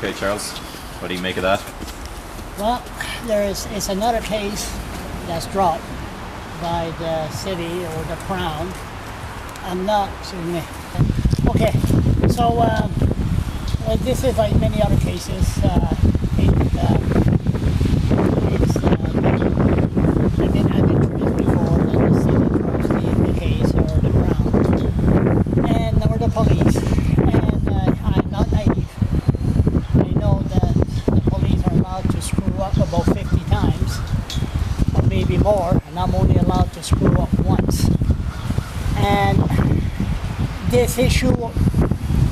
Okay, Charles, what do you make of that? Well, it's another case that's dropped by the city or the Crown. I'm not, excuse me. Okay, so this is like many other cases. I've been tried before that the city drops the case or the Crown or the police. And I'm not naive. I know that the police are allowed to screw up about 50 times, or maybe more, and I'm only allowed to screw up once. And this issue,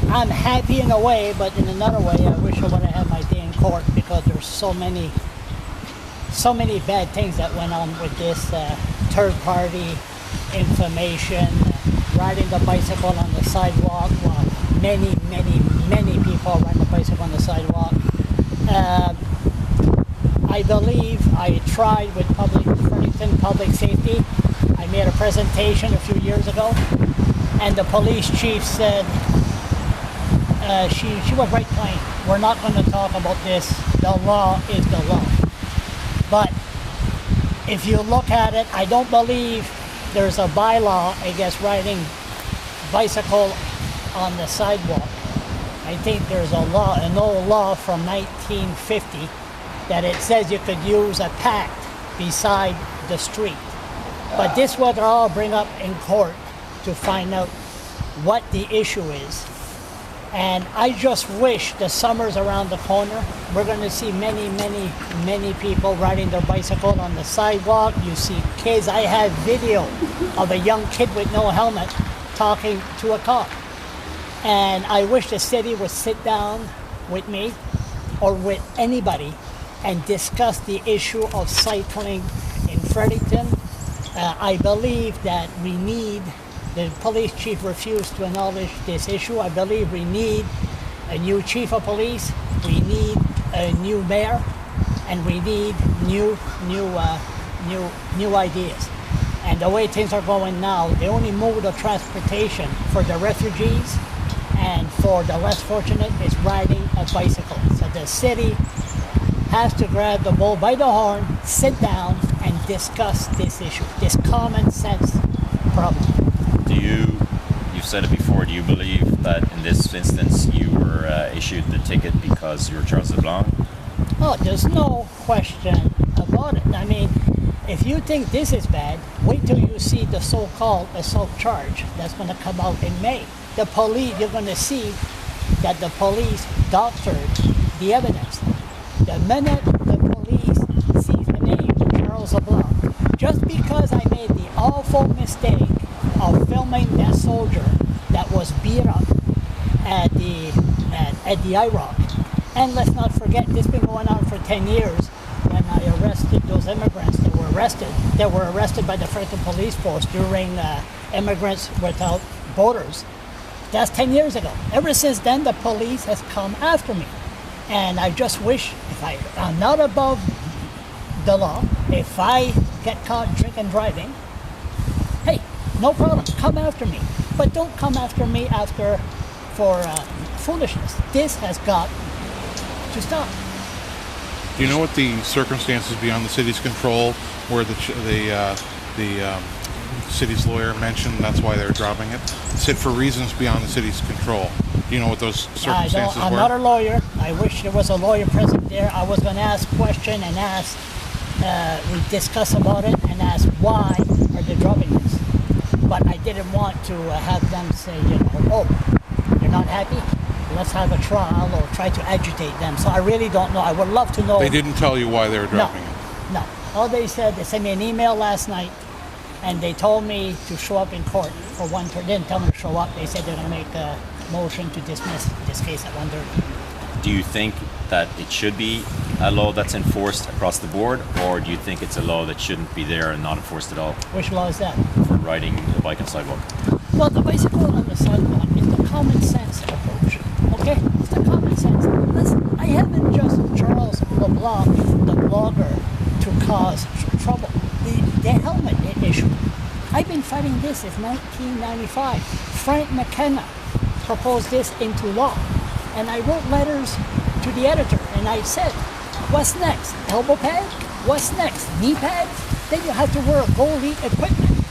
I'm happy in a way, but in another way, I wish I would have had my day in court, because there's so many bad things that went on with this third-party information, riding the bicycle on the sidewalk. Well, many people ride the bicycle on the sidewalk. I believe I tried with Fredericton Public Safety. I made a presentation a few years ago, and the police chief said, she was right plain, we're not going to talk about this, the law is the law. But if you look at it, I don't believe there's a bylaw against riding bicycle on the sidewalk. I think there's an old law from 1950 that it says you could use a pact beside the street. But this will all bring up in court to find out what the issue is. And I just wish the summer's around the corner. We're going to see many people riding their bicycle on the sidewalk. You see kids. I have video of a young kid with no helmet talking to a cop. And I wish the city would sit down with me or with anybody and discuss the issue of cycling in Fredericton. I believe that the police chief refused to acknowledge this issue. I believe we need a new chief of police, we need a new mayor, and we need new ideas. And the way things are going now, the only mode of transportation for the refugees and for the less fortunate is riding a bicycle. So the city has to grab the bull by the horn, sit down, and discuss this issue, this common sense problem. You've said it before, do you believe that in this instance you were issued the ticket because you were Charles LeBlanc? Oh, there's no question about it. I mean, if you think this is bad, wait till you see the so-called assault charge that's going to come out in May. The police, you're going to see that the police doctored the evidence. The minute the police sees the name Charles LeBlanc, just because I made the awful mistake of filming that soldier that was beat up at the IROC. And let's not forget, this has been going on for 10 years when I arrested those immigrants that were arrested by the Fredericton Police Force during Immigrants Without Borders. That's 10 years ago. Ever since then, the police has come after me. And I just wish, if I'm not above the law, if I get caught drinking driving, hey, no problem, come after me. But don't come after me for foolishness. This has got to stop. Do you know what the circumstances beyond the city's control, where the city's lawyer mentioned that's why they're dropping it? It said for reasons beyond the city's control. Do you know what those circumstances were? I'm not a lawyer. I wish there was a lawyer present there. I was going to ask question and we discuss about it and ask why are they dropping this. But I didn't want to have them say, oh, you're not happy? Let's have a trial or try to agitate them. So I really don't know. I would love to know. They didn't tell you why they were dropping it? No. All they said, they sent me an email last night, and they told me to show up in court for 1:30. They didn't tell me to show up. They said they're going to make a motion to dismiss this case at 1:30. Do you think that it should be a law that's enforced across the board, or do you think it's a law that shouldn't be there and not enforced at all? Which law is that? For riding the bike on sidewalk. Well, the bicycle on the sidewalk is the common sense approach. Okay? It's the common sense. Listen, I haven't just Charles LeBlanc, the blogger, to cause trouble. The helmet issue. I've been fighting this since 1995. Frank McKenna proposed this into law. And I wrote letters to the editor and I said, what's next? Elbow pad? What's next? Knee pad? Then you have to wear goalie equipment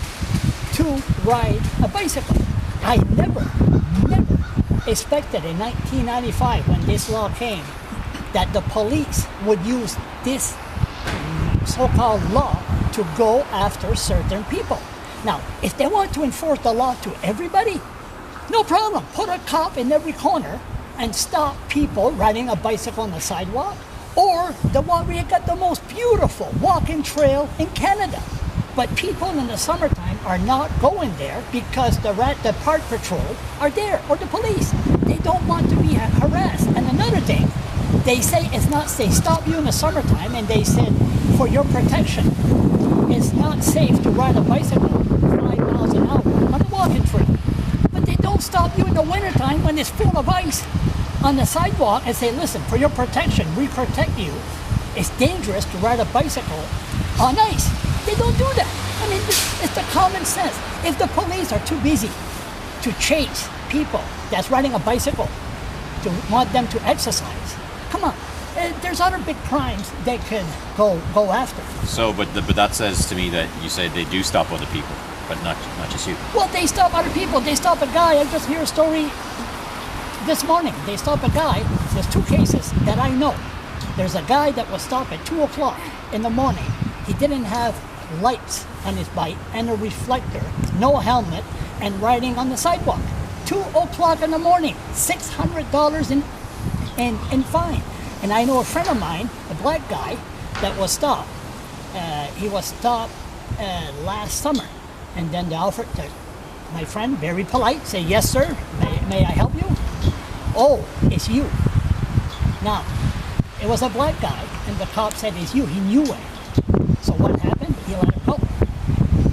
to ride a bicycle. I never expected in 1995 when this law came that the police would use this so-called law to go after certain people. Now, if they want to enforce the law to everybody, no problem. Put a cop in every corner and stop people riding a bicycle on the sidewalk, or the one where you got the most beautiful walking trail in Canada. But people in the summertime are not going there because the park patrol are there, or the police. They don't want to be harassed. And another thing, they say it's not safe. Stop you in the summertime, and they said for your protection, it's not safe to ride a bicycle 5 miles an hour on a walking trail. But they don't stop you in the wintertime when it's full of ice on the sidewalk and say, listen, for your protection, we protect you. It's dangerous to ride a bicycle on ice. They don't do that. I mean, it's the common sense. If the police are too busy to chase people that's riding a bicycle, to want them to exercise, come on. There's other big crimes they can go after. So, but that says to me that you said they do stop other people, but not just you. Well, they stop other people. They stop a guy. I just heard a story this morning. They stop a guy. There's 2 cases that I know. There's a guy that was stopped at 2 o'clock in the morning. He didn't have lights on his bike and a reflector, no helmet, and riding on the sidewalk. 2 o'clock in the morning, $600 in fine. And I know a friend of mine, a black guy, that was stopped. He was stopped last summer. And then my friend, very polite, say, yes, sir, may I help you? Oh, it's you. Now, it was a black guy, and the cop said, it's you. He knew it. So what happened? He let him go.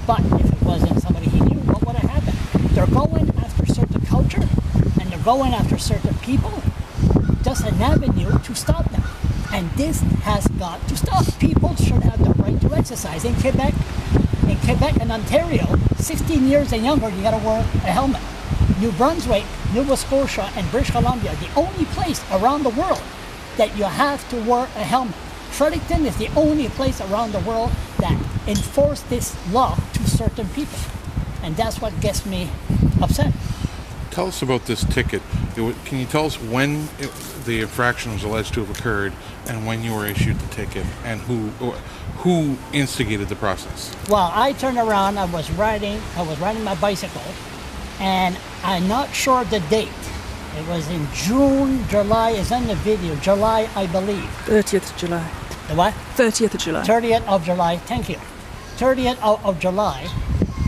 But if it wasn't somebody he knew, what would have happened? They're going after certain culture, and they're going after certain people. Just an avenue to stop them. And this has got to stop. People should have the right to exercise. In Quebec and Ontario, 16 years and younger, you gotta wear a helmet. New Brunswick, Nova Scotia, and British Columbia are the only place around the world that you have to wear a helmet. Fredericton is the only place around the world that enforce this law to certain people. And that's what gets me upset. Tell us about this ticket. Can you tell us when the infraction was alleged to have occurred, and when you were issued the ticket, and who instigated the process? Well, I turned around. I was riding my bicycle, and I'm not sure the date. It was in June, July. It's in the video. July, I believe. 30th of July. The what? 30th of July. 30th of July. Thank you. 30th of July,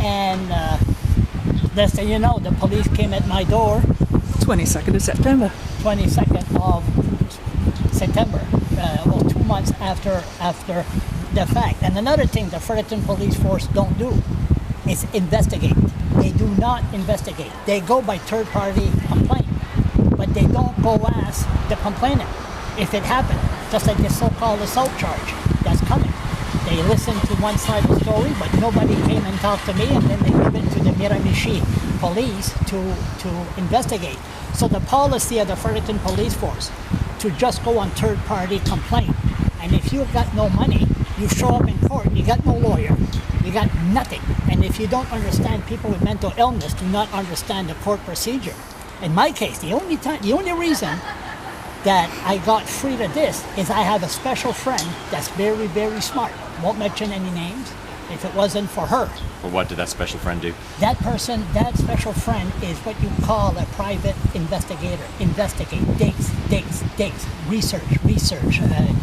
and next thing you know, the police came at my door. 22nd of September. 22nd of September. 2 months after the fact. And another thing the Fredericton Police Force don't do is investigate. They do not investigate. They go by third-party complaint, but they don't go ask the complainant if it happened. Just like the so-called assault charge that's coming. They listen to one side of the story, but nobody came and talked to me, and then they give it to the Miramichi police to investigate. So the policy of the Fredericton Police Force to just go on third-party complaint. And if you've got no money, you show up in court, you got no lawyer, you got nothing. And if you don't understand, people with mental illness do not understand the court procedure. In my case, the only reason that I got free to this is I have a special friend that's very, very smart. Won't mention any names. If it wasn't for her. But what did that special friend do? That special friend is what you call a private investigator. Investigate, digs, research,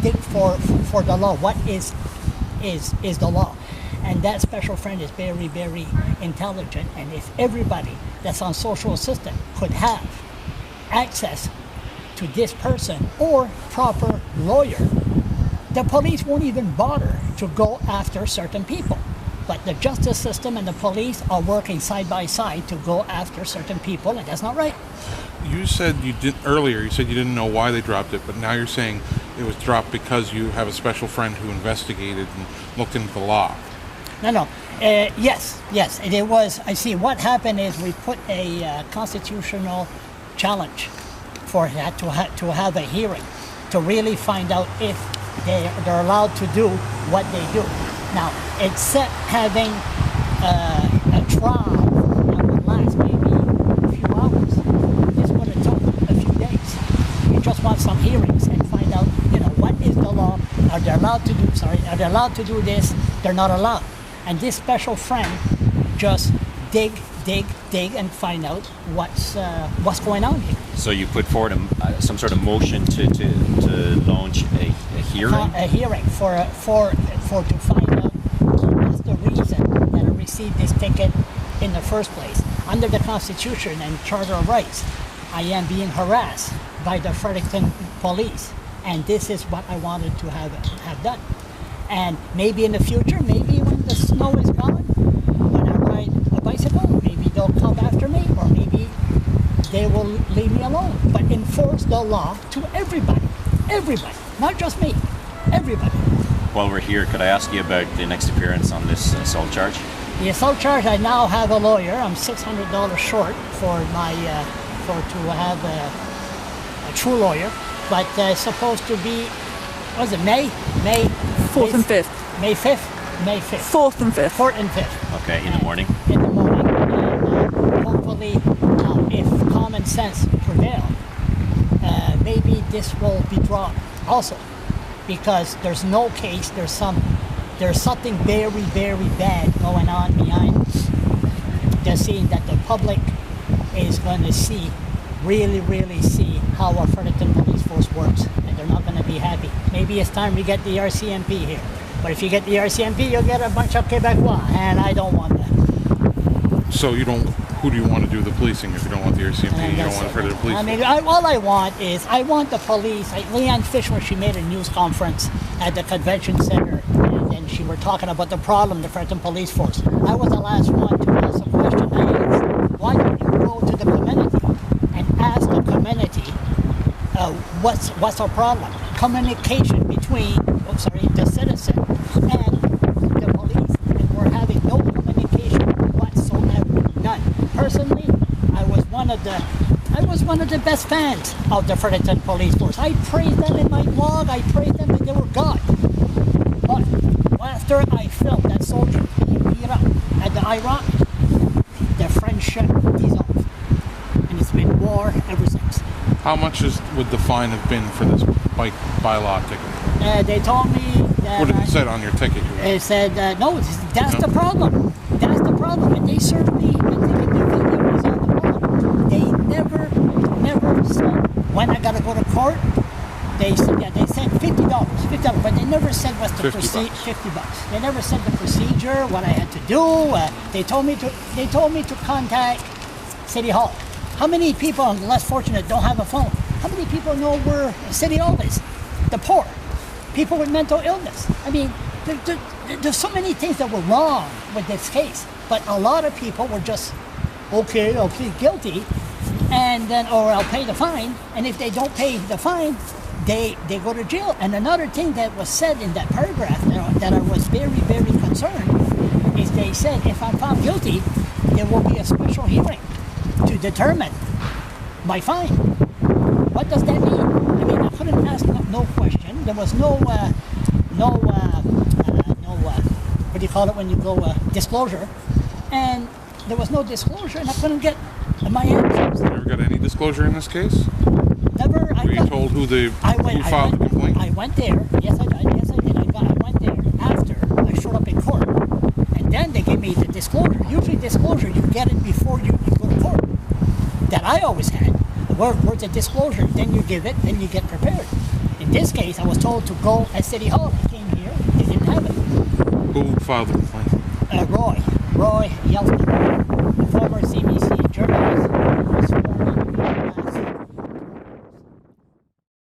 dig for the law. What is the law? And that special friend is very, very intelligent. And if everybody that's on social assistance could have access to this person or proper lawyer, the police won't even bother to go after certain people. But the justice system and the police are working side by side to go after certain people, and that's not right. You said you didn't know why they dropped it, but now you're saying it was dropped because you have a special friend who investigated and looked into the law. No. Yes, and it was. I see. What happened is we put a constitutional challenge for that to have a hearing to really find out if they're allowed to do what they do. Now, except having a trial that would last maybe a few hours, this would have took a few days. You just want some hearings and find out, what is the law? Are they allowed to do? Are they allowed to do this? They're not allowed. And this special friend just dig, and find out what's going on here. So you put forward some sort of motion to launch a hearing? A hearing to find out what's the reason that I received this ticket in the first place. Under the Constitution and Charter of Rights, I am being harassed by the Fredericton Police, and this is what I wanted to have done. And maybe in the future, maybe when the snow is gone, when I ride a bicycle, maybe they'll come after me, or maybe they will leave me alone. But enforce the law to everybody, not just me, everybody. While we're here, could I ask you about the next appearance on this assault charge? The assault charge, I now have a lawyer. I'm $600 short for to have a true lawyer, but it's supposed to be, what is it, May 4th and 5th. May 5th? May 5th. 4th and 5th. 4th and 5th. Okay, in the morning? In the morning. And hopefully, if common sense prevails, maybe this will be dropped also. Because there's no case, there's something very, very bad going on behind the scene that the public is going to see, really see how our Fredericton Police Force works, and they're not going to be happy. Maybe it's time we get the RCMP here. But if you get the RCMP, you'll get a bunch of Quebecois, and I don't want that. So who do you want to do the policing if you don't want the RCMP? You don't want Fredericton Police? I mean, all I want the police. Leanne Fisher, she made a news conference at the convention center, and she were talking about the problem, the Fredericton Police Force. I was the last one to ask a question. I asked, why don't you go to the community and ask the community what's our problem? Communication between the citizen and the police, and we're having no communication whatsoever. None. Personally, I was one of the best fans of the Fredericton Police Force. I praised them in my blog. I praised them that they were God. But after I felt that soldier being beat up at the Iraq, the friendship dissolved, and it's been war ever since. How much would the fine have been for this bike bylaw ticket? They told me that. What did it say on your ticket? They said, no, that's the problem. That's the problem. And they served me, I think the video was on the wall. They never said, when I got to go to court, they said $50, but they never said what's the procedure. $50. They never said the procedure, what I had to do. They told me to contact City Hall. How many people, less fortunate, don't have a phone? How many people know where City Hall is? The poor, people with mental illness. I mean, there's so many things that were wrong with this case, but a lot of people were just, okay, I'll plead guilty, and then, or I'll pay the fine, and if they don't pay the fine, they go to jail. And another thing that was said in that paragraph that I was very, very concerned is they said if I'm found guilty, there will be a special hearing to determine my fine. What does that mean? I mean, I couldn't ask no question. There was no what do you call it when you go disclosure, and there was no disclosure, and I couldn't get my answers. You never got any disclosure in this case? Never. Were you told who filed the complaint? I went there. Yes, I did. I went there after I showed up in court, and then they gave me the disclosure. Usually, disclosure you get it before you go to court. That I always had. Where's the disclosure? Then you give it. Then you get prepared. In this case, I was told to go at City Hall. I came here. They didn't have it. Who filed the complaint? Roy Yeltsin, the former CBC